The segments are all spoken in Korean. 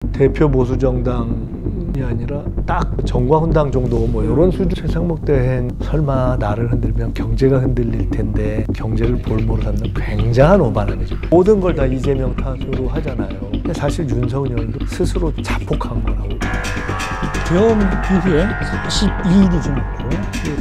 대표 보수 정당이 아니라 딱 정과훈당 정도 뭐 이런 수준. 최상목 대행 설마 나를 흔들면 경제가 흔들릴 텐데 경제를 볼모로 삼는 굉장한 오바남이죠. 모든 걸 다 이재명 탓으로 하잖아요. 근데 사실 윤석열도 스스로 자폭한 거라고. 계엄 이후에 42일이 지났고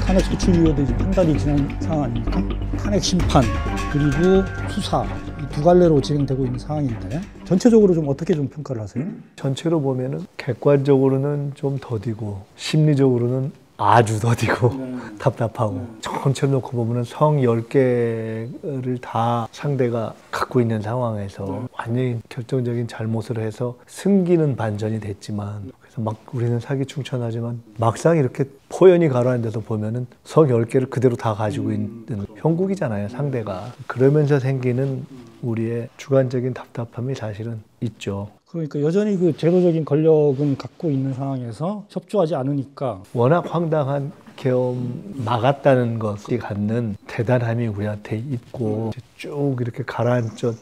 탄핵 소추위원회 한 달이 지난 상황 아닙니까? 탄핵 심판 그리고 수사 이 두 갈래로 진행되고 있는 상황인데 전체적으로 좀 어떻게 좀 평가를 하세요? 전체로 보면은 객관적으로는 좀 더디고 심리적으로는 아주 더디고 답답하고 전체를 놓고 보면은 성 10개를 다 상대가 갖고 있는 상황에서 완전히 결정적인 잘못을 해서 승기는 반전이 됐지만 그래서 막 우리는 사기충천하지만 막상 이렇게 포연이 가라앉아서 보면은 성 10개를 그대로 다 가지고 있는 형국이잖아요, 상대가. 그러면서 생기는 우리의 주관적인 답답함이 사실은 있죠. 그러니까 여전히 그 제도적인 권력은 갖고 있는 상황에서 협조하지 않으니까 워낙 황당한 계엄 막았다는 것이 갖는 대단함이 우리한테 있고 쭉 이렇게 가라앉아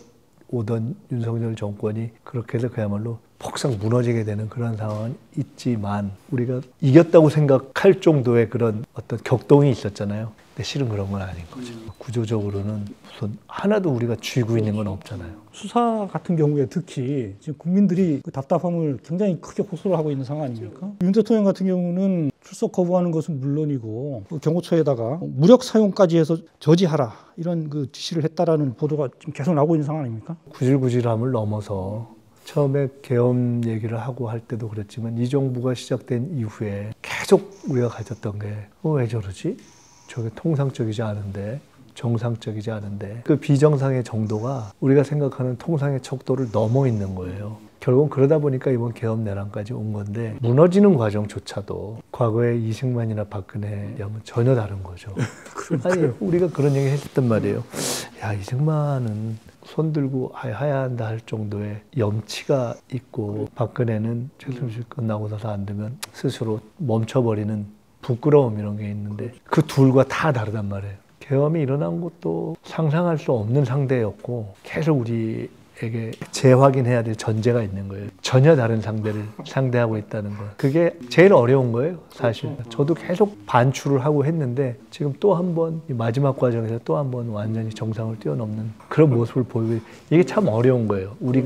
오던 윤석열 정권이 그렇게 해서 그야말로 폭삭 무너지게 되는 그런 상황은 있지만 우리가 이겼다고 생각할 정도의 그런 어떤 격동이 있었잖아요. 근데 실은 그런 건 아닌 거죠. 구조적으로는 우선 하나도 우리가 쥐고 있는 건 없잖아요. 수사 같은 경우에 특히 지금 국민들이 그 답답함을 굉장히 크게 호소를 하고 있는 상황 아닙니까? 윤 대통령 같은 경우는 출석 거부하는 것은 물론이고 경호처에다가 무력 사용까지 해서 저지하라 이런 그 지시를 했다라는 보도가 지금 계속 나오고 있는 상황 아닙니까? 구질구질함을 넘어서 처음에 계엄 얘기를 하고 할 때도 그랬지만 이 정부가 시작된 이후에 계속 우리가 가졌던 게 왜 저러지? 저게 통상적이지 않은데, 정상적이지 않은데 그 비정상의 정도가 우리가 생각하는 통상의 척도를 넘어 있는 거예요. 결국은 그러다 보니까 이번 계엄 내란까지 온 건데 무너지는 과정조차도 과거의 이승만이나 박근혜에 비하면 전혀 다른 거죠. 아니 우리가 그런 얘기 했었단 말이에요. 야, 이승만은 손 들고 하야 한다 할 정도의 염치가 있고 박근혜는 최순실 끝나고 나서 안 되면 스스로 멈춰버리는 부끄러움 이런 게 있는데 그 둘과 다 다르단 말이에요. 계엄이 일어난 것도 상상할 수 없는 상대였고 계속 우리에게 재확인해야 될 전제가 있는 거예요. 전혀 다른 상대를 상대하고 있다는 거. 그게 제일 어려운 거예요, 사실. 저도 계속 반추를 하고 했는데 지금 또 한 번 마지막 과정에서 또 한 번 완전히 정상을 뛰어넘는 그런 모습을 보이고 이게 참 어려운 거예요. 우리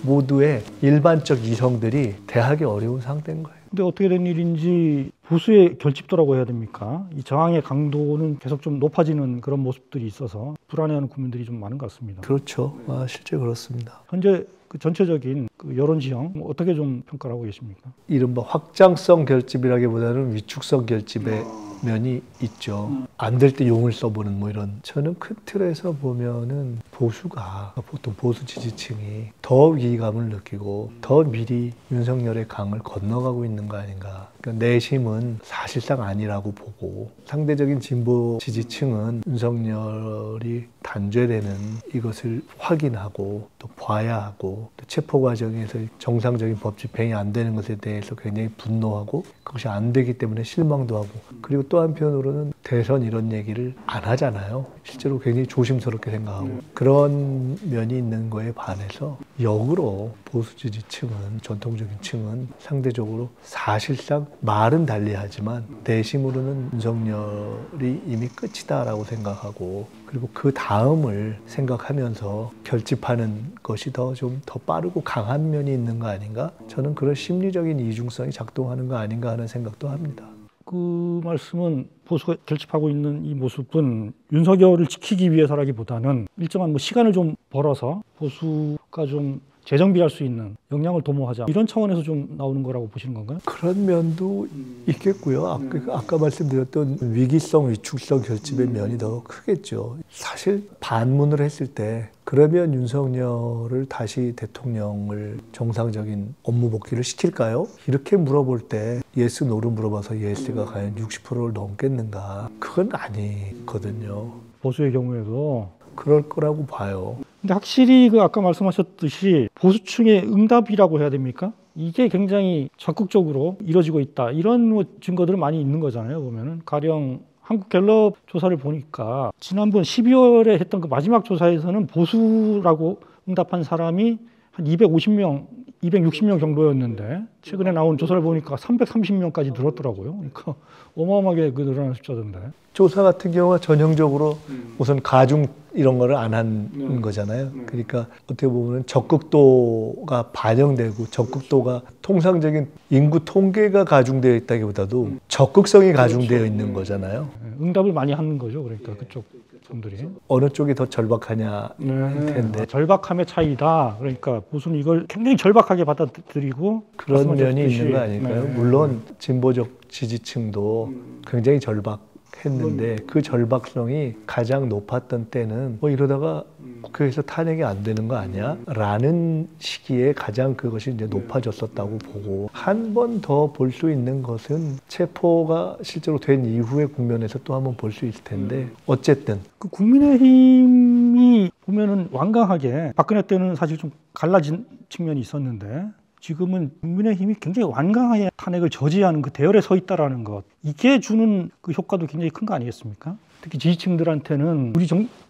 모두의 일반적 이성들이 대하기 어려운 상태인 거예요. 근데 어떻게 된 일인지 보수의 결집도라고 해야 됩니까? 이 저항의 강도는 계속 좀 높아지는 그런 모습들이 있어서 불안해하는 국민들이 좀 많은 것 같습니다. 그렇죠. 실제 그렇습니다. 현재 그 전체적인 그 여론 지형 어떻게 좀 평가를 하고 계십니까? 이른바 확장성 결집이라기보다는 위축성 결집의 면이 있죠. 안 될 때 용을 써보는 뭐 이런. 저는 큰 틀에서 보면은 보수가 보통 보수 지지층이 더 위기감을 느끼고 더 미리 윤석열의 강을 건너가고 있는 거 아닌가. 그러니까 내심은 사실상 아니라고 보고 상대적인 진보 지지층은 윤석열이 단죄되는 이것을 확인하고 또 봐야 하고 또 체포 과정에서 정상적인 법 집행이 안 되는 것에 대해서 굉장히 분노하고 그것이 안 되기 때문에 실망도 하고 그리고 또 한편으로는 대선 이런 얘기를 안 하잖아요. 실제로 굉장히 조심스럽게 생각하고 그런 면이 있는 거에 반해서 역으로 보수 지지층은 전통적인 층은 상대적으로 사실상 말은 달리하지만 내심으로는 윤석열이 이미 끝이다라고 생각하고 그리고 그 다음을 생각하면서 결집하는 것이 좀 더 빠르고 강한 면이 있는 거 아닌가? 저는 그런 심리적인 이중성이 작동하는 거 아닌가 하는 생각도 합니다. 그 말씀은 보수가 결집하고 있는 이 모습은 윤석열을 지키기 위해서라기보다는 일정한 뭐 시간을 좀 벌어서 보수가 좀 재정비할 수 있는 역량을 도모하자 이런 차원에서 좀 나오는 거라고 보시는 건가요? 그런 면도 있겠고요. 아까 말씀드렸던 위기성, 위축성 결집의 면이 더 크겠죠. 사실 반문을 했을 때 그러면 윤석열을 다시 대통령을 정상적인 업무 복귀를 시킬까요? 이렇게 물어볼 때 예스, 노를 물어봐서 예스가 과연 60%를 넘겠는가? 그건 아니거든요. 보수의 경우에도 그럴 거라고 봐요. 근데 확실히 그 아까 말씀하셨듯이 보수층의 응답이라고 해야 됩니까? 이게 굉장히 적극적으로 이루어지고 있다. 이런 뭐 증거들은 많이 있는 거잖아요. 보면은 가령 한국갤럽 조사를 보니까 지난번 12월에 했던 그 마지막 조사에서는 보수라고 응답한 사람이 한 250명 260명 정도였는데 최근에 나온 조사를 보니까 330명까지 늘었더라고요. 그러니까 어마어마하게 그 늘어난 숫자던데. 조사 같은 경우가 전형적으로 우선 가중 이런 거를 안 한 거잖아요. 그러니까 어떻게 보면 적극도가 반영되고 적극도가 통상적인 인구 통계가 가중되어 있다기보다도 적극성이 가중되어 있는 거잖아요. 응답을 많이 하는 거죠. 그러니까 그쪽 분들이. 어느 쪽이 더 절박하냐 텐데 절박함의 차이다. 그러니까 무슨 이걸 굉장히 절박하게 받아들이고 그런 면이 말씀하셨듯이. 있는 거 아닐까요? 물론 진보적 지지층도 굉장히 절박했는데 그 절박성이 가장 높았던 때는 뭐 이러다가 국회에서 탄핵이 안 되는 거 아니야? 라는 시기에 가장 그것이 이제 높아졌었다고 보고 한 번 더 볼 수 있는 것은 체포가 실제로 된 이후의 국면에서 또 한 번 볼 수 있을 텐데 어쨌든 그 국민의힘이 보면은 완강하게 박근혜 때는 사실 좀 갈라진 측면이 있었는데 지금은 국민의힘이 굉장히 완강하게 탄핵을 저지하는 그 대열에 서 있다라는 것, 이게 주는 그 효과도 굉장히 큰 거 아니겠습니까? 특히 지지층들한테는 우리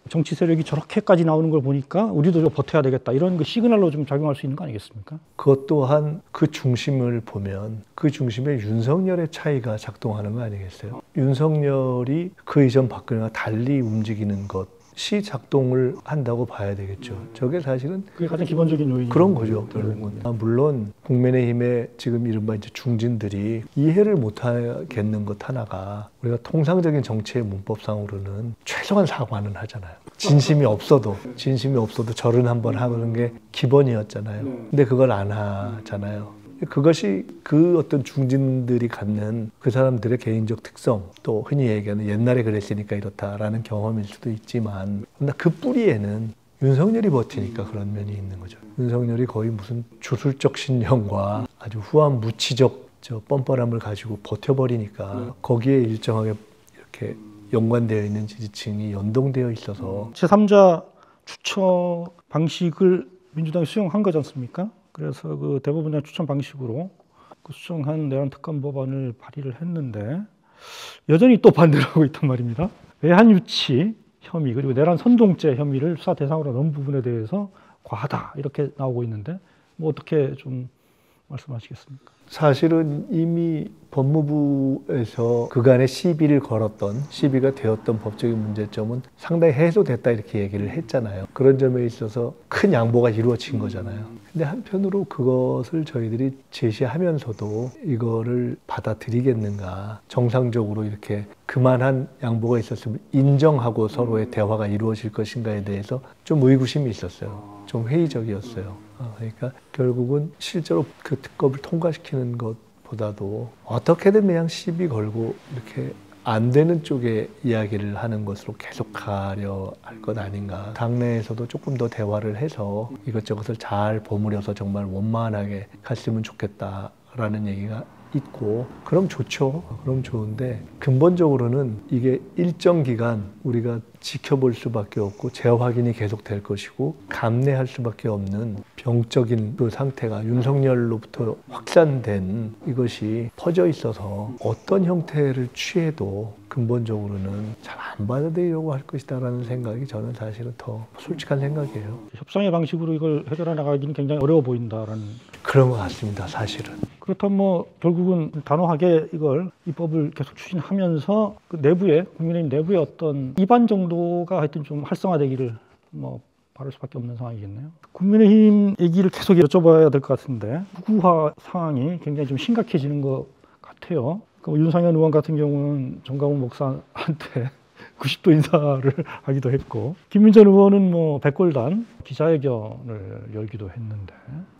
정치 세력이 저렇게까지 나오는 걸 보니까 우리도 좀 버텨야 되겠다, 이런 그 시그널로 좀 작용할 수 있는 거 아니겠습니까? 그것 또한 그 중심을 보면 그 중심에 윤석열의 차이가 작동하는 거 아니겠어요? 윤석열이 그 이전 박근혜와 달리 움직이는 것이 작동을 한다고 봐야 되겠죠. 저게 사실은 그게 가장 기본적인 요인이 그런 거죠, 결국은. 물론 국민의힘의 지금 이른바 이제 중진들이 이해를 못하겠는 것 하나가 우리가 통상적인 정치의 문법상으로는 최소한 사과는 하잖아요. 진심이 없어도 절은 한번 하는 게 기본이었잖아요. 근데 그걸 안 하잖아요. 그것이 그 어떤 중진들이 갖는 그 사람들의 개인적 특성, 또 흔히 얘기하는 옛날에 그랬으니까 이렇다라는 경험일 수도 있지만 그 뿌리에는 윤석열이 버티니까 그런 면이 있는 거죠. 윤석열이 거의 무슨 주술적 신념과 아주 후한 무치적 뻔뻔함을 가지고 버텨버리니까 거기에 일정하게 이렇게 연관되어 있는 지지층이 연동되어 있어서 제3자 추천 방식을 민주당이 수용한 거지 않습니까? 그래서 그 대법원장 추천 방식으로 그 수정한 내란 특검 법안을 발의를 했는데 여전히 또 반대를 하고 있단 말입니다. 외환 유치 혐의 그리고 내란 선동죄 혐의를 수사 대상으로 넣은 부분에 대해서 과하다 이렇게 나오고 있는데 뭐 어떻게 좀 말씀하시겠습니까? 사실은 이미 법무부에서 그간의 시비가 되었던 법적인 문제점은 상당히 해소됐다 이렇게 얘기를 했잖아요. 그런 점에 있어서 큰 양보가 이루어진 거잖아요. 근데 한편으로 그것을 저희들이 제시하면서도 이거를 받아들이겠는가, 정상적으로 이렇게 그만한 양보가 있었으면 인정하고 서로의 대화가 이루어질 것인가에 대해서 좀 의구심이 있었어요. 좀 회의적이었어요. 그러니까 결국은 실제로 그 특검을 통과시키는 것보다도 어떻게든 그냥 시비 걸고 이렇게 안 되는 쪽에 이야기를 하는 것으로 계속 가려 할 것 아닌가. 당내에서도 조금 더 대화를 해서 이것저것을 잘 버무려서 정말 원만하게 갔으면 좋겠다라는 얘기가 있고, 그럼 좋죠. 그럼 좋은데 근본적으로는 이게 일정 기간 우리가 지켜볼 수밖에 없고 재확인이 계속 될 것이고 감내할 수밖에 없는 병적인 그 상태가 윤석열로부터 확산된 이것이 퍼져 있어서 어떤 형태를 취해도 근본적으로는 잘 안 받아들이려고 할 것이다라는 생각이 저는 사실은 더 솔직한 생각이에요. 협상의 방식으로 이걸 해결해 나가기는 굉장히 어려워 보인다라는 그런 것 같습니다. 사실은. 그렇다면 뭐 결국은 단호하게 이걸 입법을 계속 추진하면서 그 내부에 국민의힘 내부의 어떤 입안 정도가 하여튼 좀 활성화되기를 뭐 바랄 수밖에 없는 상황이겠네요. 국민의힘 얘기를 계속 여쭤봐야 될 것 같은데 극우화 상황이 굉장히 좀 심각해지는 것 같아요. 그 윤상현 의원 같은 경우는 정강훈 목사한테 90도 인사를 하기도 했고, 김민전 의원은 뭐 백골단 기자회견을 열기도 했는데,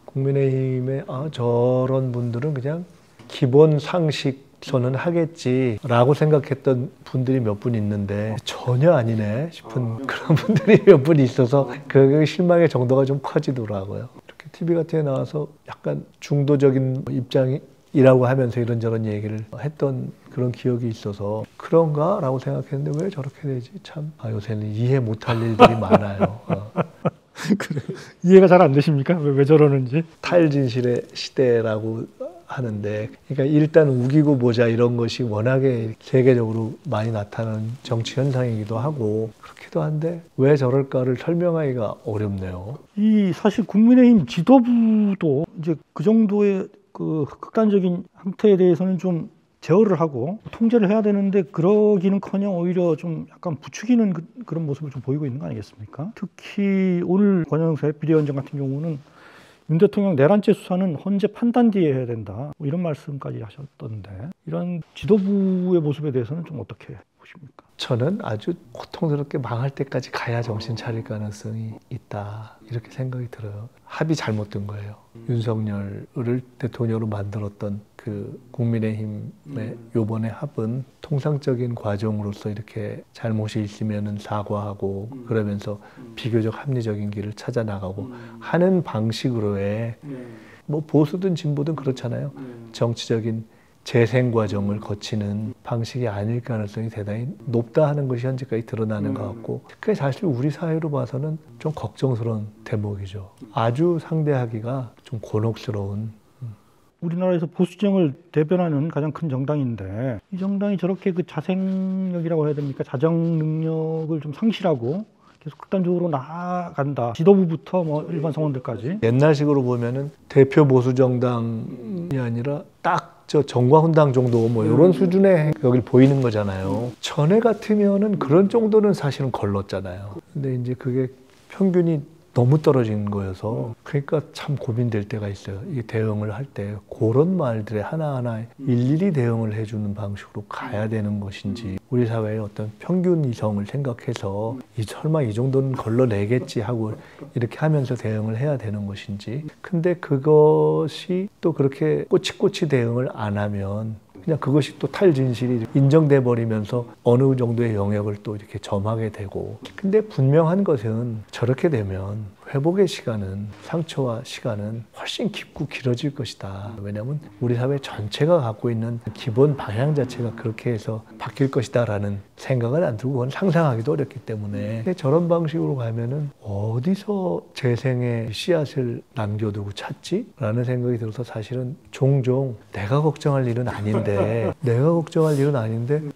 국민의힘에 저런 분들은 그냥 기본 상식선은 하겠지라고 생각했던 분들이 몇 분 있는데 전혀 아니네 싶은 그런 분들이 몇 분 있어서 그 실망의 정도가 좀 커지더라고요. 이렇게 TV 같은 데 나와서 약간 중도적인 입장이라고 하면서 이런저런 얘기를 했던 그런 기억이 있어서 그런가? 라고 생각했는데 왜 저렇게 되지? 참 요새는 이해 못할 일들이 많아요. 그래. 이해가 잘 안 되십니까? 왜 저러는지? 탈진실의 시대라고 하는데, 그러니까 일단 우기고 보자 이런 것이 워낙에 세계적으로 많이 나타나는 정치 현상이기도 하고 그렇기도 한데 왜 저럴까를 설명하기가 어렵네요. 이 사실 국민의힘 지도부도 이제 그 정도의 그 극단적인 형태에 대해서는 좀 제어를 하고 통제를 해야 되는데 그러기는커녕 오히려 좀 약간 부추기는 그런 모습을 좀 보이고 있는 거 아니겠습니까? 특히 오늘 권영세 비대위원장 같은 경우는 윤 대통령 내란죄 수사는 헌재 판단 뒤에 해야 된다, 뭐 이런 말씀까지 하셨던데, 이런 지도부의 모습에 대해서는 좀 어떻게 보십니까? 저는 아주 고통스럽게 망할 때까지 가야 정신 차릴 가능성이 있다, 이렇게 생각이 들어요. 합이 잘못된 거예요. 윤석열을 대통령으로 만들었던 그 국민의힘의 요번에 합은 통상적인 과정으로서 이렇게 잘못이 있으면 사과하고 그러면서 비교적 합리적인 길을 찾아 나가고 하는 방식으로의, 뭐 보수든 진보든 그렇잖아요. 정치적인 재생 과정을 거치는 방식이 아닐 가능성이 대단히 높다 하는 것이 현재까지 드러나는 것 같고, 그게 사실 우리 사회로 봐서는 좀 걱정스러운 대목이죠. 아주 상대하기가 좀 곤혹스러운. 우리나라에서 보수정을 대변하는 가장 큰 정당인데 이 정당이 저렇게 그 자생력이라고 해야 됩니까? 자정 능력을 좀 상실하고 계속 극단적으로 나아간다. 지도부부터 뭐 일반 성원들까지. 옛날식으로 보면은 대표 보수 정당이 아니라 딱 저 정과훈당 정도 뭐 이런 수준의 여기 보이는 거잖아요. 전에 같으면은 그런 정도는 사실은 걸렀잖아요. 근데 이제 그게 평균이 너무 떨어진 거여서 그러니까 참 고민될 때가 있어요. 이 대응을 할 때 그런 말들에 하나하나 일일이 대응을 해주는 방식으로 가야 되는 것인지, 우리 사회의 어떤 평균 이성을 생각해서 설마 이 정도는 걸러내겠지 하고 이렇게 하면서 대응을 해야 되는 것인지. 근데 그것이 또 그렇게 꼬치꼬치 대응을 안 하면 그냥 그것이 또 탈진실이 인정돼 버리면서 어느 정도의 영역을 또 이렇게 점하게 되고. 근데 분명한 것은 저렇게 되면 회복의 시간은, 상처와 시간은 훨씬 깊고 길어질 것이다. 왜냐하면 우리 사회 전체가 갖고 있는 기본 방향 자체가 그렇게 해서 바뀔 것이다 라는 생각을 안 들고 그건 상상하기도 어렵기 때문에, 저런 방식으로 가면은 어디서 재생의 씨앗을 남겨두고 찾지? 라는 생각이 들어서 사실은 종종 내가 걱정할 일은 아닌데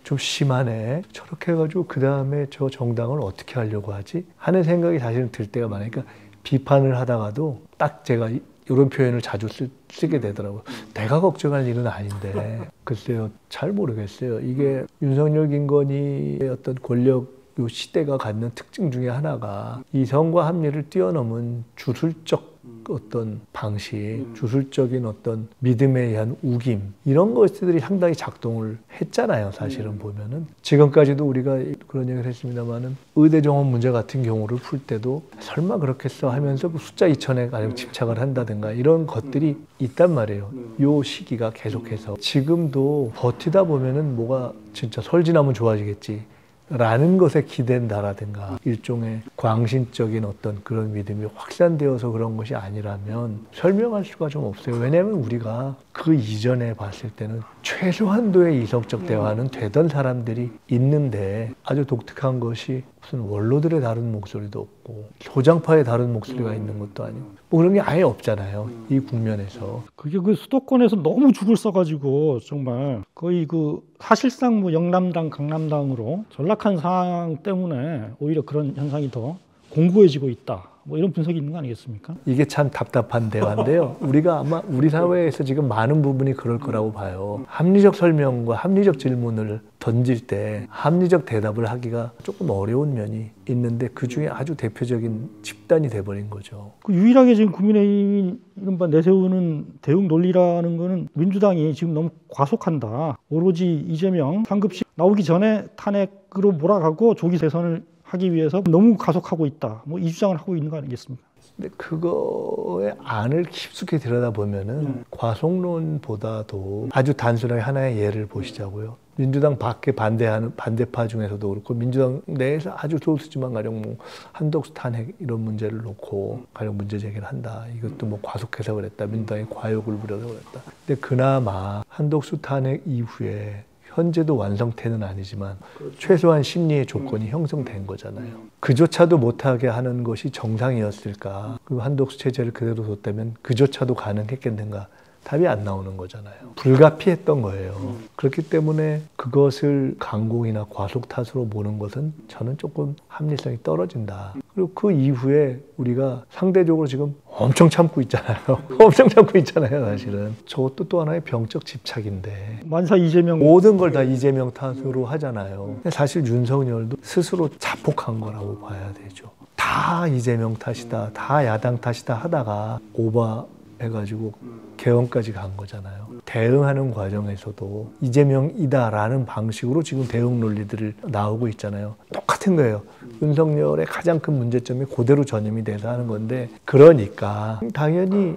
좀 심하네, 저렇게 해가지고 그 다음에 저 정당을 어떻게 하려고 하지? 하는 생각이 사실은 들 때가 많으니까 비판을 하다가도 딱 제가 이런 표현을 자주 쓰게 되더라고요. 내가 걱정할 일은 아닌데. 글쎄요, 잘 모르겠어요. 이게 윤석열, 김건희의 어떤 권력 요 시대가 갖는 특징 중에 하나가 이성과 합리를 뛰어넘은 주술적 어떤 방식, 주술적인 어떤 믿음에 의한 우김, 이런 것들이 상당히 작동을 했잖아요. 사실은 보면은 지금까지도 우리가 그런 얘기를 했습니다만은 의대 정원 문제 같은 경우를 풀 때도 설마 그렇겠어 하면서 숫자 2,000에 가령 집착을 한다든가 이런 것들이 있단 말이에요. 요 시기가 계속해서 지금도 버티다 보면은 뭐가 진짜 설지나면 좋아지겠지 라는 것에 기댄다라든가 일종의 광신적인 어떤 그런 믿음이 확산되어서 그런 것이 아니라면 설명할 수가 좀 없어요. 왜냐하면 우리가 그 이전에 봤을 때는 최소한도의 이성적 대화는 되던 사람들이 있는데 아주 독특한 것이 무슨 원로들의 다른 목소리도 없고 소장파의 다른 목소리가 있는 것도 아니고 뭐 그런 게 아예 없잖아요. 이 국면에서. 그게 그 수도권에서 너무 죽을 써가지고 정말 거의 그 사실상 뭐 영남당, 강남당으로 전락한 상황 때문에 오히려 그런 현상이 더 공고해지고 있다. 뭐 이런 분석이 있는 거 아니겠습니까? 이게 참 답답한 대화인데요. 우리가 아마 우리 사회에서 지금 많은 부분이 그럴 거라고 봐요. 합리적 설명과 합리적 질문을 던질 때 합리적 대답을 하기가 조금 어려운 면이 있는데 그 중에 아주 대표적인 집단이 돼버린 거죠. 그 유일하게 지금 국민의힘이 이른바 내세우는 대응 논리라는 거는 민주당이 지금 너무 과속한다. 오로지 이재명 상급식 나오기 전에 탄핵으로 몰아가고 조기 대선을 하기 위해서 너무 가속하고 있다. 뭐 이 주장을 하고 있는 거 아니겠습니까? 근데 그거의 안을 깊숙이 들여다보면은 과속론보다도 아주 단순하게 하나의 예를 보시자고요. 민주당 밖에 반대하는 반대파 중에서도 그렇고 민주당 내에서 아주 소수지만 가령 뭐 한덕수 탄핵 이런 문제를 놓고 가령 문제 제기를 한다. 이것도 뭐 과속해서 그랬다. 민주당이 과욕을 부려서 그랬다. 근데 그나마 한덕수 탄핵 이후에 현재도 완성태는 아니지만 최소한 심리의 조건이 형성된 거잖아요. 그조차도 못하게 하는 것이 정상이었을까? 그 한독수 체제를 그대로 뒀다면 그조차도 가능했겠는가? 답이 안 나오는 거잖아요. 불가피했던 거예요. 그렇기 때문에 그것을 강공이나 과속 탓으로 보는 것은 저는 조금 합리성이 떨어진다. 그리고 그 이후에 우리가 상대적으로 지금 엄청 참고 있잖아요. 엄청 참고 있잖아요, 사실은. 저것도 또 하나의 병적 집착인데. 만사 이재명 모든 걸 다 이재명 탓으로 하잖아요. 사실 윤석열도 스스로 자폭한 거라고 봐야 되죠. 다 이재명 탓이다, 다 야당 탓이다 하다가 오버해가지고 개헌까지 간 거잖아요. 대응하는 과정에서도 이재명이다라는 방식으로 지금 대응 논리들을 나오고 있잖아요. 똑같은 거예요. 윤석열의 가장 큰 문제점이 그대로 전염이 돼서 하는 건데, 그러니까 당연히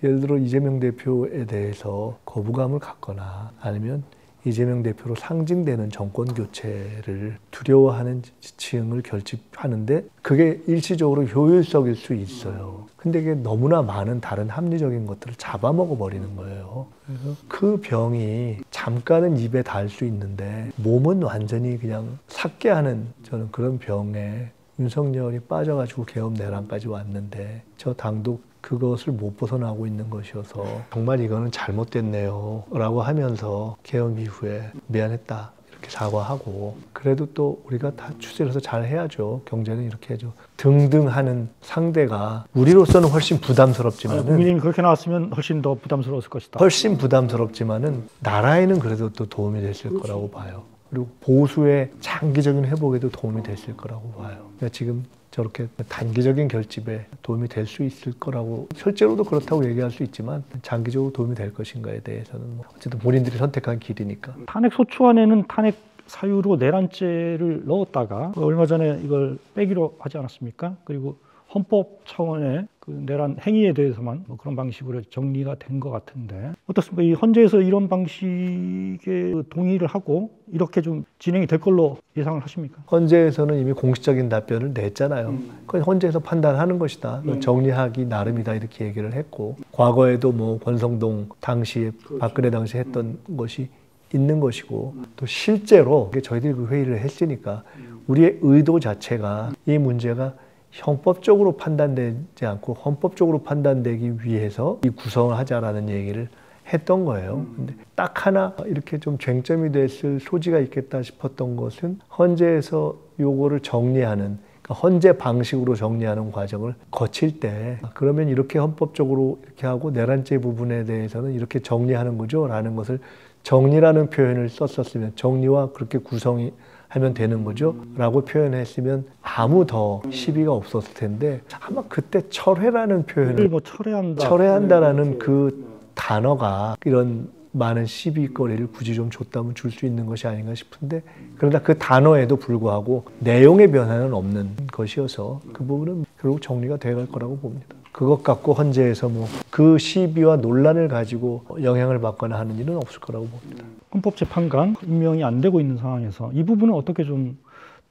예를 들어 이재명 대표에 대해서 거부감을 갖거나 아니면 이재명 대표로 상징되는 정권 교체를 두려워하는 지층을 결집하는데 그게 일시적으로 효율적일 수 있어요. 근데 이게 너무나 많은 다른 합리적인 것들을 잡아먹어 버리는 거예요. 그래서 그 병이 잠깐은 입에 닿을 수 있는데 몸은 완전히 그냥 삭게 하는 저는 그런 병에 윤석열이 빠져가지고 계엄 내란까지 왔는데 저 당도 그것을 못 벗어나고 있는 것이어서 정말 이거는 잘못됐네요 라고 하면서 계엄 이후에 미안했다 이렇게 사과하고, 그래도 또 우리가 다 추세를 해서 잘 해야죠. 경제는 이렇게 해야죠. 등등 하는 상대가 우리로서는 훨씬 부담스럽지만은, 국민이 그렇게 나왔으면 훨씬 더 부담스러웠을 것이다. 훨씬 부담스럽지만은 나라에는 그래도 또 도움이 됐을 거라고 봐요. 그리고 보수의 장기적인 회복에도 도움이 됐을 거라고 봐요. 그러니까 지금 저렇게 단기적인 결집에 도움이 될 수 있을 거라고, 실제로도 그렇다고 얘기할 수 있지만 장기적으로 도움이 될 것인가에 대해서는 어쨌든 본인들이 선택한 길이니까. 탄핵 소추안에는 탄핵 사유로 내란죄를 넣었다가 얼마 전에 이걸 빼기로 하지 않았습니까? 그리고 헌법 차원의 그 내란 행위에 대해서만 그런 방식으로 정리가 된 것 같은데 어떻습니까? 이 헌재에서 이런 방식의 동의를 하고 이렇게 좀 진행이 될 걸로 예상을 하십니까? 헌재에서는 이미 공식적인 답변을 냈잖아요. 그건 헌재에서 판단하는 것이다. 정리하기 나름이다 이렇게 얘기를 했고, 과거에도 뭐 권성동 당시에 박근혜 당시에 했던 것이 있는 것이고, 또 실제로 저희들이 그 회의를 했으니까 우리의 의도 자체가 이 문제가 형법적으로 판단되지 않고 헌법적으로 판단되기 위해서 이 구성을 하자라는 얘기를 했던 거예요. 근데 딱 하나 이렇게 좀 쟁점이 됐을 소지가 있겠다 싶었던 것은 헌재에서 요거를 정리하는, 그러니까 헌재 방식으로 정리하는 과정을 거칠 때 그러면 이렇게 헌법적으로 이렇게 하고 내란죄 부분에 대해서는 이렇게 정리하는 거죠 라는 것을 정리라는 표현을 썼었으면, 정리와 그렇게 구성이 하면 되는 거죠 라고 표현했으면 아무 더 시비가 없었을 텐데, 아마 그때 철회라는 표현을 철회한다라는 그 단어가 이런 많은 시비거리를 굳이 좀 줬다면 줄 수 있는 것이 아닌가 싶은데, 그러나 그 단어에도 불구하고 내용의 변화는 없는 것이어서 그 부분은 결국 정리가 돼갈 거라고 봅니다. 그것 갖고 헌재에서 뭐 그 시비와 논란을 가지고 영향을 받거나 하는 일은 없을 거라고 봅니다. 헌법재판관 임명이 안 되고 있는 상황에서 이 부분은 어떻게 좀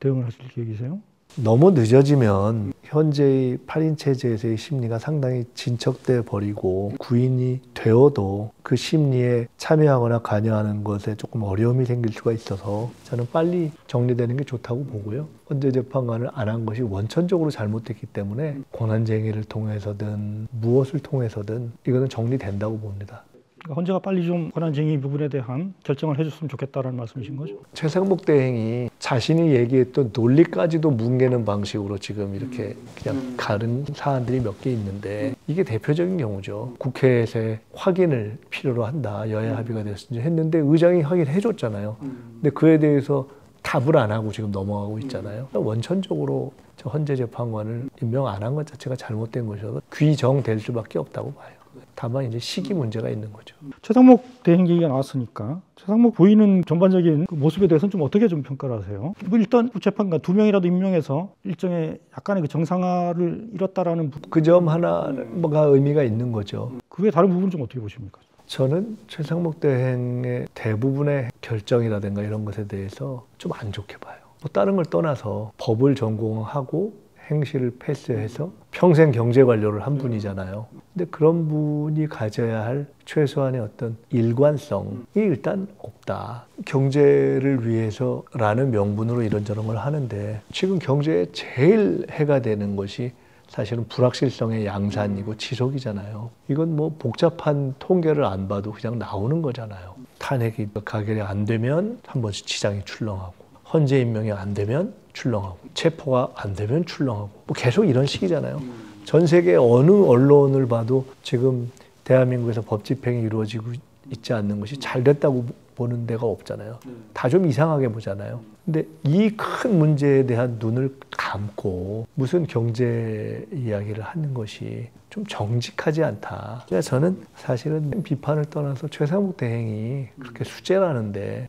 대응을 하실 계획이세요? 너무 늦어지면 현재의 8인 체제에서의 심리가 상당히 진척돼 버리고 구인이 되어도 그 심리에 참여하거나 관여하는 것에 조금 어려움이 생길 수가 있어서 저는 빨리 정리되는 게 좋다고 보고요. 헌재재판관을 안 한 것이 원천적으로 잘못됐기 때문에 권한쟁의를 통해서든 무엇을 통해서든 이거는 정리된다고 봅니다. 그러니까 헌재가 빨리 좀 권한쟁의 부분에 대한 결정을 해줬으면 좋겠다라는 말씀이신 거죠? 최상목 대행이 자신이 얘기했던 논리까지도 뭉개는 방식으로 지금 이렇게 그냥 가른 사안들이 몇 개 있는데, 이게 대표적인 경우죠. 국회에서의 확인을 필요로 한다. 여야 합의가 됐는지 했는데 의장이 확인해 줬잖아요. 근데 그에 대해서 답을 안 하고 지금 넘어가고 있잖아요. 원천적으로 저 헌재 재판관을 임명 안 한 것 자체가 잘못된 것이어서 귀정될 수밖에 없다고 봐요. 다만 이제 시기 문제가 있는 거죠. 최상목 대행 얘기가 나왔으니까 최상목 부인은 전반적인 그 모습에 대해서는 좀 어떻게 좀 평가를 하세요? 뭐 일단 재판관 2명이라도 임명해서 일정의 약간의 그 정상화를 이뤘다라는 그 점 하나가 의미가 있는 거죠. 그 외 다른 부분은 좀 어떻게 보십니까? 저는 최상목 대행의 대부분의 결정이라든가 이런 것에 대해서 좀 안 좋게 봐요. 뭐 다른 걸 떠나서 법을 전공하고 행시를 패스해서 평생 경제 관료를 한 분이잖아요. 근데 그런 분이 가져야 할 최소한의 어떤 일관성이 일단 없다. 경제를 위해서라는 명분으로 이런저런 걸 하는데 지금 경제에 제일 해가 되는 것이 사실은 불확실성의 양산이고 지속이잖아요. 이건 뭐 복잡한 통계를 안 봐도 그냥 나오는 거잖아요. 탄핵이 가결이 안 되면 한 번씩 지장이 출렁하고, 헌재 임명이 안 되면 출렁하고, 체포가 안 되면 출렁하고, 뭐 계속 이런 식이잖아요. 전 세계 어느 언론을 봐도 지금 대한민국에서 법 집행이 이루어지고 있지 않는 것이 잘 됐다고 보는 데가 없잖아요. 다 좀 이상하게 보잖아요. 근데 이 큰 문제에 대한 눈을 감고 무슨 경제 이야기를 하는 것이 좀 정직하지 않다. 그래서 저는 사실은 비판을 떠나서 최상목 대행이 그렇게 수재라는데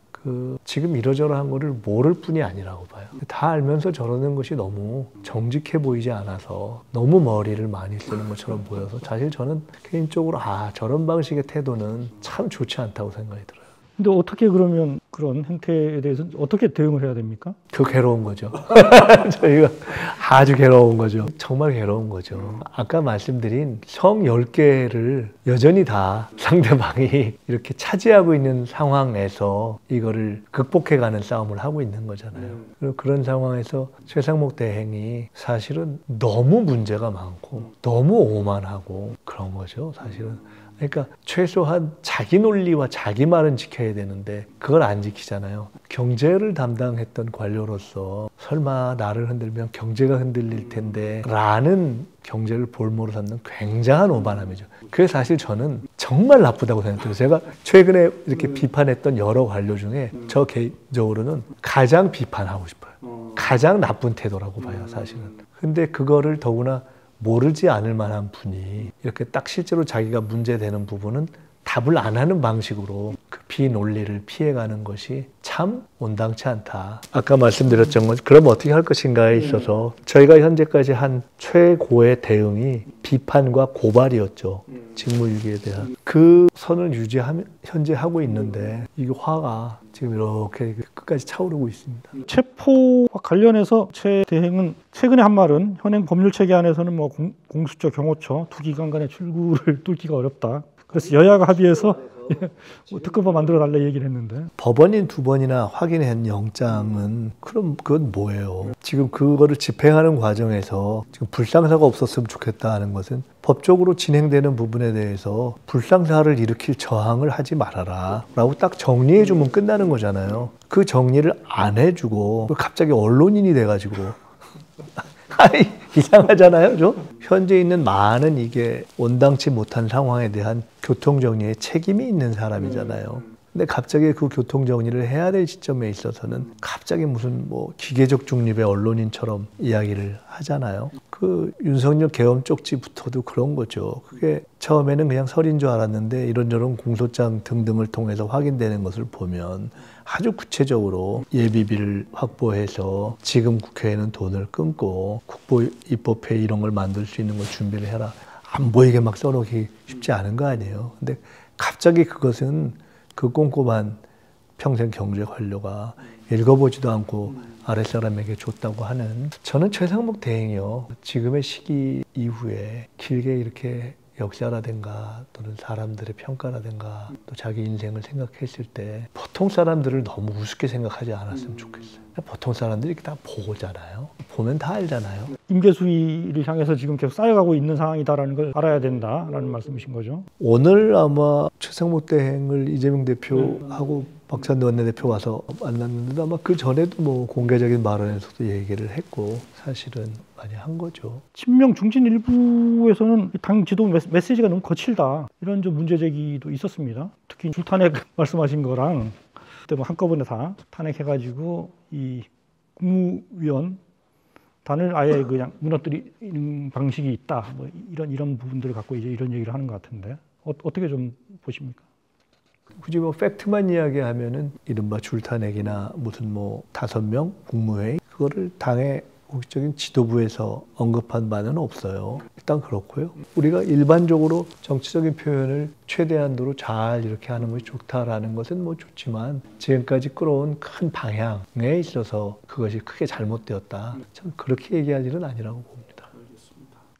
지금 이러저러한 거를 모를 뿐이 아니라고 봐요. 다 알면서 저러는 것이 너무 정직해 보이지 않아서 너무 머리를 많이 쓰는 것처럼 보여서 사실 저는 개인적으로 저런 방식의 태도는 참 좋지 않다고 생각이 들어요. 근데 어떻게 그러면 그런 행태에 대해서 어떻게 대응을 해야 됩니까? 그 괴로운 거죠. 저희가 아주 괴로운 거죠. 정말 괴로운 거죠. 아까 말씀드린 성 10개를 여전히 다 상대방이 이렇게 차지하고 있는 상황에서 이거를 극복해가는 싸움을 하고 있는 거잖아요. 그리고 그런 상황에서 최상목 대행이 사실은 너무 문제가 많고 너무 오만하고 그런 거죠. 사실은. 그러니까 최소한 자기 논리와 자기 말은 지켜야 되는데 그걸 안 지키잖아요. 경제를 담당했던 관료로서 설마 나를 흔들면 경제가 흔들릴 텐데 라는 경제를 볼모로 삼는 굉장한 오만함이죠. 그게 사실 저는 정말 나쁘다고 생각해요. 제가 최근에 이렇게 비판했던 여러 관료 중에 저 개인적으로는 가장 비판하고 싶어요. 가장 나쁜 태도라고 봐요, 사실은. 근데 그거를 더구나 모르지 않을 만한 분이 이렇게 딱 실제로 자기가 문제되는 부분은 답을 안 하는 방식으로 그 비논리를 피해가는 것이 참 온당치 않다. 아까 말씀드렸던 건 그럼 어떻게 할 것인가에 있어서 저희가 현재까지 한 최고의 대응이 비판과 고발이었죠. 직무유기에 대한. 그 선을 현재 하고 있는데 이게 화가 지금 이렇게 끝까지 차오르고 있습니다. 체포와 관련해서 최 대행은 최근에 한 말은 현행 법률 체계 안에서는 뭐 공수처, 경호처 두 기관 간의 출구를 뚫기가 어렵다. 그래서 여야가 합의해서 특검법 만들어 달라 얘기를 했는데 법원인 두 번이나 확인한 영장은 그럼 그건 뭐예요? 지금 그거를 집행하는 과정에서 지금 불상사가 없었으면 좋겠다 하는 것은 법적으로 진행되는 부분에 대해서 불상사를 일으킬 저항을 하지 말아라 라고 딱 정리해 주면 끝나는 거잖아요. 그 정리를 안 해주고 갑자기 언론인이 돼가지고 이상하잖아요, 현재 있는 많은 이게 온당치 못한 상황에 대한 교통정리에 책임이 있는 사람이잖아요. 근데 갑자기 그 교통정리를 해야 될 시점에 있어서는 갑자기 무슨 뭐 기계적 중립의 언론인처럼 이야기를 하잖아요. 그 윤석열 계엄 쪽지부터도 그런 거죠. 그게 처음에는 그냥 설인 줄 알았는데 이런저런 공소장 등등을 통해서 확인되는 것을 보면 아주 구체적으로 예비비를 확보해서 지금 국회에는 돈을 끊고 국보 입법회 이런 걸 만들 수 있는 걸 준비를 해라. 안 보이게 막 써놓기 쉽지 않은 거 아니에요. 근데 갑자기 그것은 그 꼼꼼한 평생 경제 관료가 읽어보지도 않고 아랫사람에게 줬다고 하는 저는 최상목 대행이요. 지금의 시기 이후에 길게 이렇게 역사라든가 또는 사람들의 평가라든가 또 자기 인생을 생각했을 때 보통 사람들을 너무 우습게 생각하지 않았으면 좋겠어요. 보통 사람들이 이렇게 다 보잖아요. 보면 다 알잖아요. 임계수위를 향해서 지금 계속 쌓여가고 있는 상황이다라는 걸 알아야 된다라는 말씀이신 거죠. 오늘 아마 최상목 대행을 이재명 대표하고 박찬대 원내대표 와서 만났는데 아마 그 전에도 뭐 공개적인 발언에서도 얘기를 했고 사실은 많이 한 거죠. 친명 중진 일부에서는 당 지도 메시지가 너무 거칠다 이런 좀 문제 제기도 있었습니다. 특히 줄탄핵 말씀하신 거랑 그때 뭐 한꺼번에 다 탄핵해가지고 이 국무위원 단을 아예 그냥 무너뜨리는 방식이 있다. 뭐 이런 부분들을 갖고 이제 이런 얘기를 하는 것 같은데 어떻게 좀 보십니까? 굳이 뭐 팩트만 이야기하면은 이른바 줄탄핵이나 무슨 뭐 5명 국무회의 그거를 당의 공식적인 지도부에서 언급한 바는 없어요. 일단 그렇고요. 우리가 일반적으로 정치적인 표현을 최대한도로 잘 이렇게 하는 것이 좋다라는 것은 뭐 좋지만 지금까지 끌어온 큰 방향에 있어서 그것이 크게 잘못되었다. 참 그렇게 얘기할 일은 아니라고 봅니다.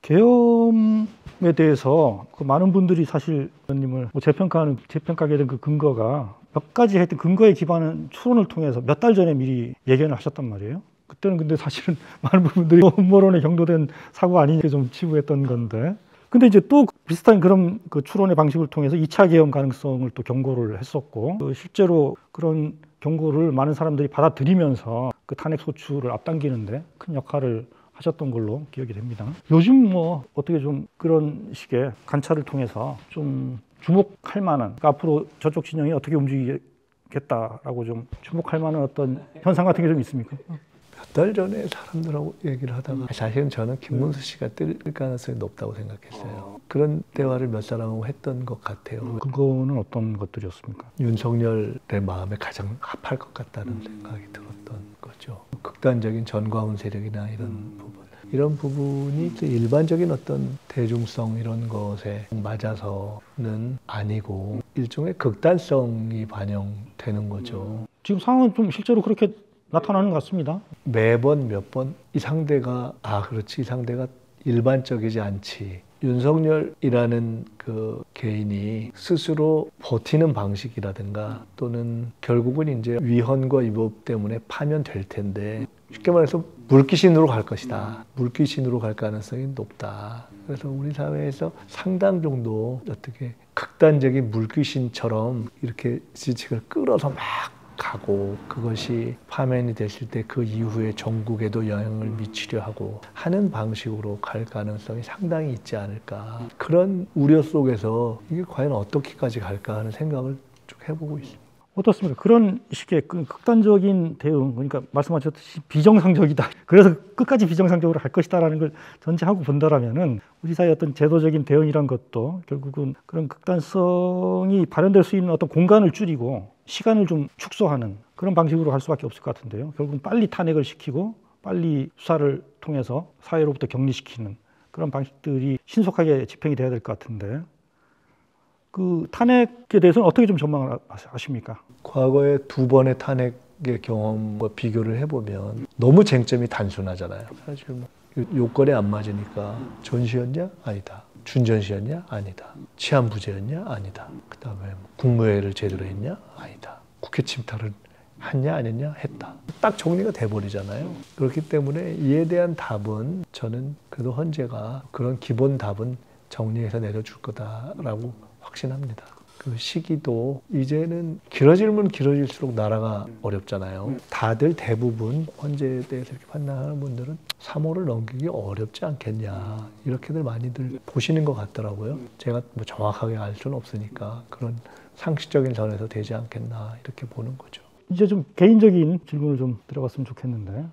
계엄에 대해서 그 많은 분들이 사실 의원님을 재평가하게 된 그 근거가 몇 가지 하여튼 근거에 기반한 추론을 통해서 몇 달 전에 미리 예견을 하셨단 말이에요. 그때는 근데 사실은 많은 부분들이 음모론에 경도된 사고 아니냐 좀 치부했던 건데. 근데 이제 또 비슷한 그런 그 추론의 방식을 통해서 2차 계엄 가능성을 또 경고를 했었고, 실제로 그런 경고를 많은 사람들이 받아들이면서 그 탄핵 소추를 앞당기는데 큰 역할을 하셨던 걸로 기억이 됩니다. 요즘 뭐 어떻게 좀 그런 식의 관찰을 통해서 좀 주목할 만한, 그러니까 앞으로 저쪽 진영이 어떻게 움직이겠다라고 좀 주목할 만한 어떤 현상 같은 게 좀 있습니까? 몇 달 전에 사람들하고 얘기를 하다가 사실은 저는 김문수 씨가 뜰 가능성이 높다고 생각했어요. 그런 대화를 몇 사람하고 했던 것 같아요. 그거는 어떤 것들이었습니까? 윤석열의 마음에 가장 합할 것 같다는 생각이 들었던 거죠. 극단적인 전광훈 세력이나 이런 부분이 일반적인 어떤 대중성 이런 것에 맞아서는 아니고 일종의 극단성이 반영되는 거죠. 지금 상황은 좀 실제로 그렇게 나타나는 것 같습니다. 매번 몇 번 이 상대가 그렇지, 이 상대가 일반적이지 않지. 윤석열이라는 그 개인이 스스로 버티는 방식이라든가 또는 결국은 이제 위헌과 위법 때문에 파면될 텐데 쉽게 말해서 물귀신으로 갈 것이다. 물귀신으로 갈 가능성이 높다. 그래서 우리 사회에서 상당 정도 어떻게 극단적인 물귀신처럼 이렇게 지식을 끌어서 막 가고 그것이 파면이 됐을 때 그 이후에 전국에도 영향을 미치려 하고 하는 방식으로 갈 가능성이 상당히 있지 않을까. 그런 우려 속에서 이게 과연 어떻게까지 갈까 하는 생각을 쭉 해보고 있습니다. 어떻습니까? 그런 식의 극단적인 대응, 그러니까 말씀하셨듯이 비정상적이다. 그래서 끝까지 비정상적으로 갈 것이다라는 걸 전제하고 본다라면은 우리 사회의 어떤 제도적인 대응이란 것도 결국은 그런 극단성이 발현될 수 있는 어떤 공간을 줄이고 시간을 좀 축소하는 그런 방식으로 할 수밖에 없을 것 같은데요. 결국은 빨리 탄핵을 시키고 빨리 수사를 통해서 사회로부터 격리시키는 그런 방식들이 신속하게 집행이 돼야 될 것 같은데, 그 탄핵에 대해서는 어떻게 좀 전망을 하십니까? 과거에 2번의 탄핵의 경험과 비교를 해보면 너무 쟁점이 단순하잖아요. 사실 뭐 요건에 안 맞으니까 전시였냐? 아니다. 준전시였냐? 아니다. 치안부재였냐? 아니다. 그 다음에 국무회의를 제대로 했냐? 아니다. 국회 침탈을 했냐? 안 했냐? 했다. 딱 정리가 돼버리잖아요. 그렇기 때문에 이에 대한 답은 저는 그래도 헌재가 그런 기본 답은 정리해서 내려줄 거다라고 확신합니다. 그 시기도 이제는 길어지면 길어질수록 나라가 어렵잖아요. 다들 대부분 헌재에 대해서 이렇게 판단하는 분들은 3월을 넘기기 어렵지 않겠냐 이렇게들 많이들 보시는 것 같더라고요. 제가 뭐 정확하게 알 수는 없으니까 그런 상식적인 선에서 되지 않겠나 이렇게 보는 거죠. 이제 좀 개인적인 질문을 좀 들어봤으면 좋겠는데,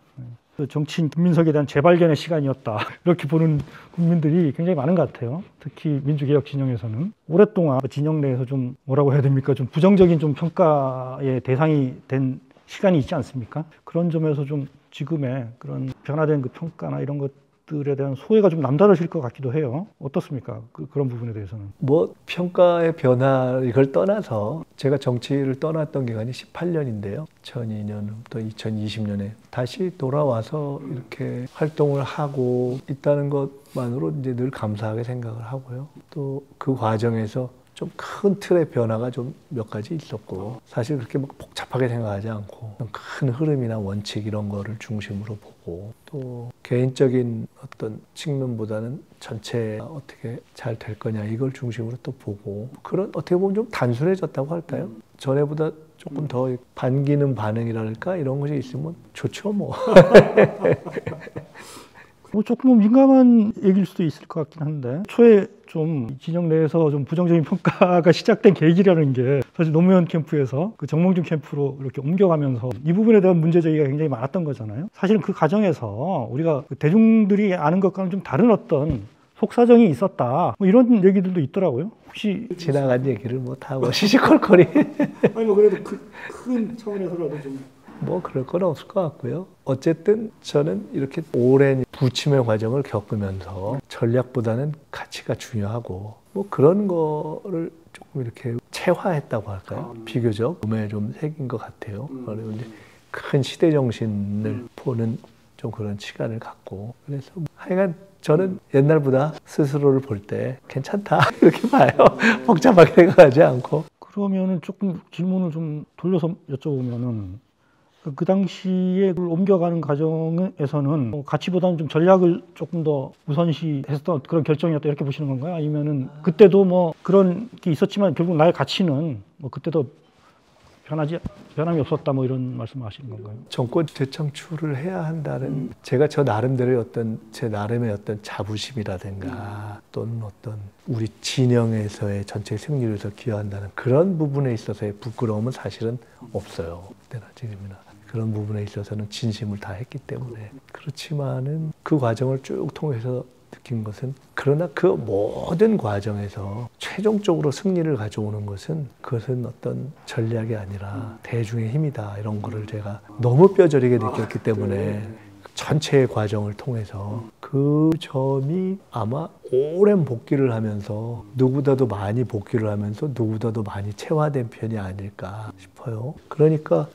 정치인 김민석에 대한 재발견의 시간이었다 이렇게 보는 국민들이 굉장히 많은 것 같아요. 특히 민주개혁 진영에서는 오랫동안 진영 내에서 좀 뭐라고 해야 됩니까? 좀 부정적인 좀 평가의 대상이 된 시간이 있지 않습니까? 그런 점에서 좀 지금의 그런 변화된 그 평가나 이런 것들에 대한 소외가 좀 남다르실 것 같기도 해요. 어떻습니까? 그런 부분에 대해서는. 뭐 평가의 변화 이걸 떠나서 제가 정치를 떠났던 기간이 18년인데요. 2002년부터 2020년에 다시 돌아와서 이렇게 활동을 하고 있다는 것만으로 이제 늘 감사하게 생각을 하고요. 또 그 과정에서 좀 큰 틀의 변화가 좀 몇 가지 있었고 사실 그렇게 막 복잡하게 생각하지 않고 큰 흐름이나 원칙 이런 거를 중심으로 보고 또 개인적인 어떤 측면보다는 전체 어떻게 잘 될 거냐 이걸 중심으로 또 보고 그런 어떻게 보면 좀 단순해졌다고 할까요? 전에보다 조금 더 반기는 반응이랄까 이런 것이 있으면 좋죠 뭐. 뭐 조금 민감한 얘기일 수도 있을 것 같긴 한데 초에 좀 진영 내에서 좀 부정적인 평가가 시작된 계기라는 게 사실 노무현 캠프에서 그 정몽준 캠프로 이렇게 옮겨가면서 이 부분에 대한 문제 제기가 굉장히 많았던 거잖아요. 사실은 그 과정에서 우리가 대중들이 아는 것과는 좀 다른 어떤 속사정이 있었다 뭐 이런 얘기들도 있더라고요. 혹시 지나간 얘기를 뭐 다 뭐 시시콜콜이 아니 뭐 그래도 큰 차원에서라도 좀 뭐 그럴 건 없을 것 같고요. 어쨌든 저는 이렇게 오랜 부침의 과정을 겪으면서 전략보다는 가치가 중요하고 뭐 그런 거를 조금 이렇게 체화했다고 할까요? 비교적 몸에 좀 새긴 것 같아요. 그리고 이제 큰 시대 정신을 보는 좀 그런 시간을 갖고 그래서 하여간 저는 옛날보다 스스로를 볼 때 괜찮다 이렇게 봐요. 복잡하게 생각하지 않고. 그러면은 조금 질문을 좀 돌려서 여쭤보면은 그 당시에 그걸 옮겨가는 과정에서는 가치보다는 좀 전략을 조금 더 우선시했던 그런 결정이었다 이렇게 보시는 건가요? 아니면은 그때도 뭐 그런 게 있었지만 결국 나의 가치는 뭐 그때도 변함이 없었다 뭐 이런 말씀하시는 건가요? 정권 재창출을 해야 한다는 제가 저 나름대로의 어떤 제 나름의 어떤 자부심이라든가 또는 어떤 우리 진영에서의 전체 승리를 위해서 기여한다는 그런 부분에 있어서의 부끄러움은 사실은 없어요. 그때나 지금이나. 그런 부분에 있어서는 진심을 다했기 때문에. 그렇지만은 그 과정을 쭉 통해서 느낀 것은 그러나 그 모든 과정에서 최종적으로 승리를 가져오는 것은 그것은 어떤 전략이 아니라 대중의 힘이다 이런 거를 제가 너무 뼈저리게 느꼈기 때문에 전체의 과정을 통해서 그 점이 아마 오랜 복귀를 하면서 누구보다도 많이 복귀를 하면서 누구보다도 많이 체화된 편이 아닐까 싶어요. 그러니까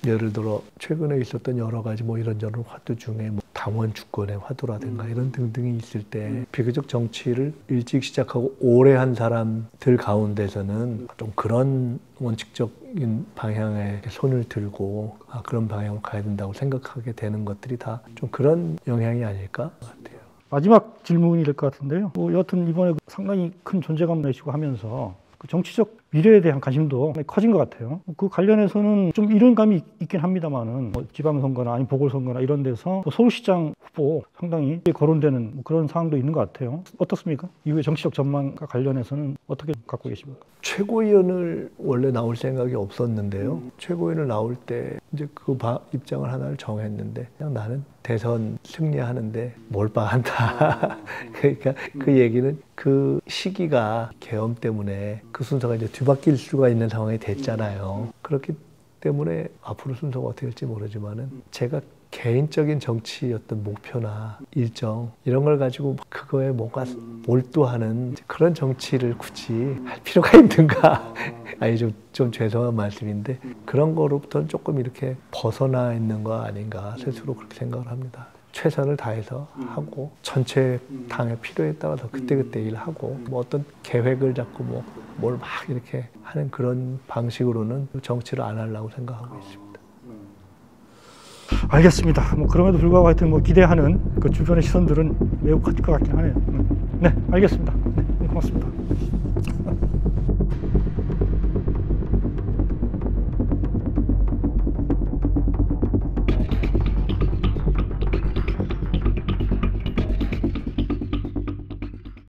예를 들어 최근에 있었던 여러 가지 뭐 이런저런 화두 중에 뭐 당원 주권의 화두라든가 이런 등등이 있을 때 비교적 정치를 일찍 시작하고 오래 한 사람들 가운데서는 좀 그런 원칙적인 방향에 손을 들고 그런 방향으로 가야 된다고 생각하게 되는 것들이 다 좀 그런 영향이 아닐까 같아요. 마지막 질문이 될 것 같은데요. 여하튼 이번에 상당히 큰 존재감 내시고 하면서 그 정치적 미래에 대한 관심도 커진 것 같아요. 그 관련해서는 좀 이런 감이 있긴 합니다만은 뭐 지방선거나 아니면 보궐선거나 이런 데서 서울시장 후보 상당히 거론되는 그런 상황도 있는 것 같아요. 어떻습니까? 이후에 정치적 전망과 관련해서는 어떻게 갖고 계십니까? 최고위원을 원래 나올 생각이 없었는데요. 최고위원을 나올 때 이제 그 입장을 하나를 정했는데 그냥 나는 대선 승리하는데 몰빵한다. 그러니까 그 얘기는 그 시기가 계엄 때문에 그 순서가 이제 뒤바뀔 수가 있는 상황이 됐잖아요. 그렇기 때문에 앞으로 순서가 어떻게 될지 모르지만은 제가 개인적인 정치 어떤 목표나 일정 이런 걸 가지고 그거에 뭔가 몰두하는 그런 정치를 굳이 할 필요가 있는가? 아니 좀 죄송한 말씀인데 그런 거로부터는 조금 이렇게 벗어나 있는 거 아닌가 스스로 그렇게 생각을 합니다. 최선을 다해서 하고 전체 당의 필요에 따라서 그때그때 일하고 뭐 어떤 계획을 잡고 뭐 뭘 막 이렇게 하는 그런 방식으로는 정치를 안 하려고 생각하고 있습니다. 알겠습니다. 뭐 그럼에도 불구하고 하여튼 뭐 기대하는 그 주변의 시선들은 매우 클 것 같긴 하네요. 네, 알겠습니다. 네, 고맙습니다.